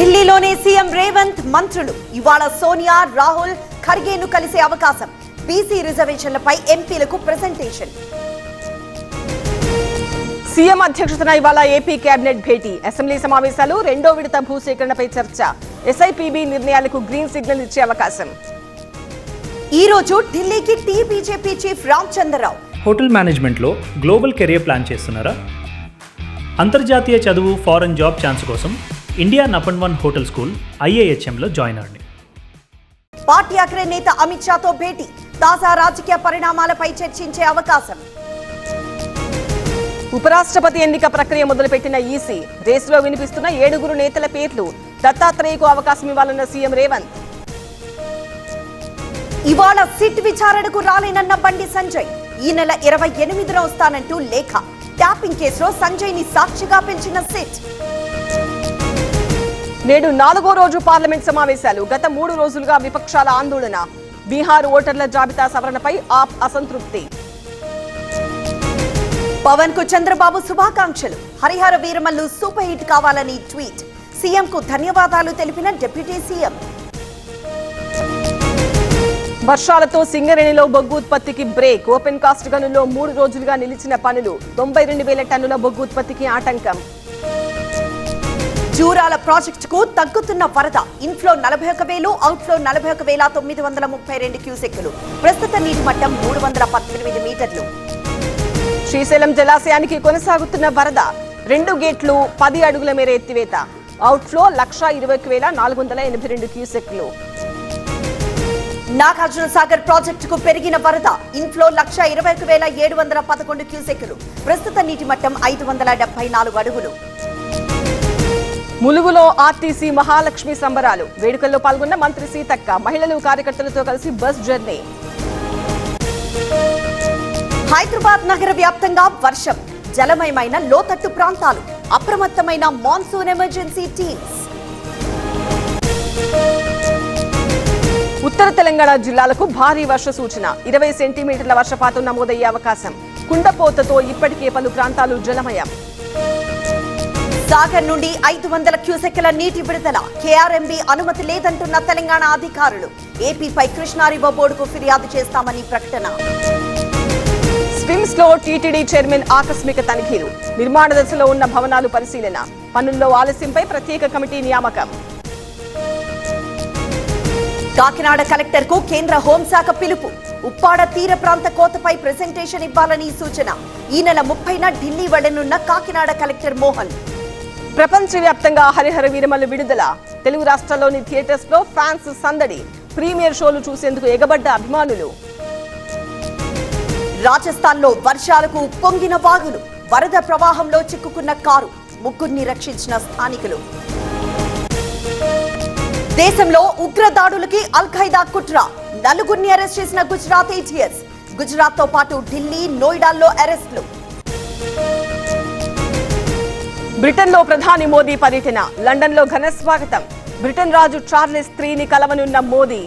ఢిల్లీలోనే సీఎం రేవంత్ మంత్రులు ఇవాళ సోనియా రాహుల్ ఖర్గేను కలిసే అవకాశం. బీసీ రిజర్వేషన్లపై ఎంపీలకు ప్రెజెంటేషన్. సీఎం అధ్యక్షతన ఇవాళ ఏపీ కేబినెట్ భేటీ. అసెంబ్లీ సమావేశాలు, రెండో విడత భూసేకరణపై చర్చ. ఎస్ఐపీబీ నిర్ణయాలకు గ్రీన్ సిగ్నల్ ఇచ్చే అవకాశం. ఈ రోజు ఢిల్లీకి బీజేపీ చీఫ్ రామచంద్రరావు. హోటల్ మేనేజ్మెంట్లో గ్లోబల్ కెరియర్ ప్లాన్ చేస్తున్నారా? అంతర్జాతీయ చదువు, ఫారెన్ జాబ్ ఛాన్స్ కోసం ఇండియా నంబర్ 1 హోటల్ స్కూల్ IIHMలో జాయిన్ అవ్వండి. పార్టీ అగ్రనేత అమిత్ షాతో భేటీ. తాజా రాజకీయ పరిణామాలపై చర్చించే అవకాశం. ఉపరాష్ట్రపతి ఎన్నిక ప్రక్రియ మొదలుపెట్టిన ఈసీ. రేసులో వినిపిస్తున్న 7 నేతల పేర్లు. దత్తాత్రేయకు అవకాశం ఇవ్వాలన్న సీఎం రేవంత్. ఇవాళ సిట్ విచారణకు రాలేనన్న బండి సంజయ్. ఈ నెల 28న వస్తానంటూ లేఖ. ట్యాపింగ్ కేసులో సంజయ్ ని సాక్షిగా పిలిచిన సిట్. నేడు 4వ రోజు పార్లమెంట్ సమావేశాలు. గత 3 రోజులుగా విపక్షాల ఆందోళన. బీహార్ ఓటర్ల జాబితా సవరణపై ఆప్ అసంతృప్తి. పవన్ కు చంద్రబాబు శుభాకాంక్షలు. హరిహర వీరమల్లు సూపర్ హిట్ కావాలని ట్వీట్. సీఎం కు ధన్యవాదాలు తెలిపిన డిప్యూటీ సీఎం. వర్షాలతో సింగరేణిలో బొగ్గు ఉత్పత్తికి బ్రేక్. ఓపెన్ కాస్ట్ గనుల్లో 3 రోజులుగా నిలిచిన పనులు. 92,000 టన్నుల బొగ్గు ఉత్పత్తికి ఆటంకం. జూరాల ప్రాజెక్టుకు తగ్గుతున్న వరద. Inflow 41,000, outflow 41,932 క్యూసెక్కులు. ప్రస్తుత నీటి మట్టం 318 మీటర్లు. శ్రీశైలం జలాశయానికి కొనసాగుతున్న వరద. 2 గేట్లు 10 అడుగుల మేర ఎత్తివేత. అవుట్ఫ్లో 1,20,482 క్యూసెక్కులు. నాగార్జున సాగర్ ప్రాజెక్టుకు పెరిగిన వరద. ఇన్ఫ్లో 121,711 క్యూసెక్కులు. ప్రస్తుత నీటి మట్టం 574 అడుగులు. ములుగులో ఆర్టీసీ మహాలక్ష్మి సంబరాలు. వేడుకల్లో పాల్గొన్న మంత్రి సీతక్క. మహిళలు, కార్యకర్తలతో కలిసి బస్ జర్నీ. హైదరాబాద్ నగర వ్యాప్తంగా వర్షం. జలమయమైన లోతట్టు ప్రాంతాలు. అప్రమత్తమైన మాన్సూన్ ఎమర్జెన్సీ టీమ్స్. ఉత్తర తెలంగాణ జిల్లాలకు భారీ వర్ష సూచన. 20 సెంటీమీటర్ల వర్షపాతం నమోదయ్యే అవకాశం. కుండపోతతో ఇప్పటికే పలు ప్రాంతాలు జలమయం. సాగర్ నుండి 500 క్యూసెక్కుల నీటి విడుదల. కేఆర్ఎంబీ అనుమతి లేదంటున్న తెలంగాణ అధికారులు. ఏపీపై కృష్ణా రివర్ బోర్డుకు ఫిర్యాదు చేస్తామని ప్రకటన. స్విమ్స్ లో టీటీడీ చైర్మన్ ఆకస్మిక తనిఖీలు. నిర్మాణ దశలో ఉన్న భవనాలు పరిశీలన. పనుల్లో ఆలస్యంపై ప్రత్యేక కమిటీ నియామకం. కాకినాడ కలెక్టర్ కు కేంద్ర హోంశాఖ పిలుపు. ఉప్పాడ తీర ప్రాంత కోతపై ప్రెజెంటేషన్ ఇవ్వాలని సూచన. ఈ నెల 30న ఢిల్లీ వెళ్లనున్న కాకినాడ కలెక్టర్ మోహన్. ప్రపంచవ్యాప్తంగా హరిహర వీరమల్లు విడుదల. తెలుగు రాష్ట్రాల్లోని థియేటర్స్ లో ఫ్యాన్స్ సందడి. ప్రీమియర్ షోలు చూసేందుకు ఎగబడ్డ అభిమానులు. రాజస్థాన్ లో వర్షాలకు పొంగిన వాగులు. వరద ప్రవాహంలో చిక్కుకున్న కారు. 3 రక్షించిన స్థానికులు. దేశంలో ఉగ్రదాడులకి అల్-ఖైదా కుట్ర. 4 అరెస్ట్ చేసిన గుజరాత్ ATS. గుజరాత్ తో పాటు ఢిల్లీ, నోయిడాల్లో అరెస్టులు. బ్రిటన్ లో ప్రధాని మోదీ పర్యటన. లండన్ లో ఘన స్వాగతం. బ్రిటన్ రాజు చార్లెస్ IIIని కలవనున్న మోదీ.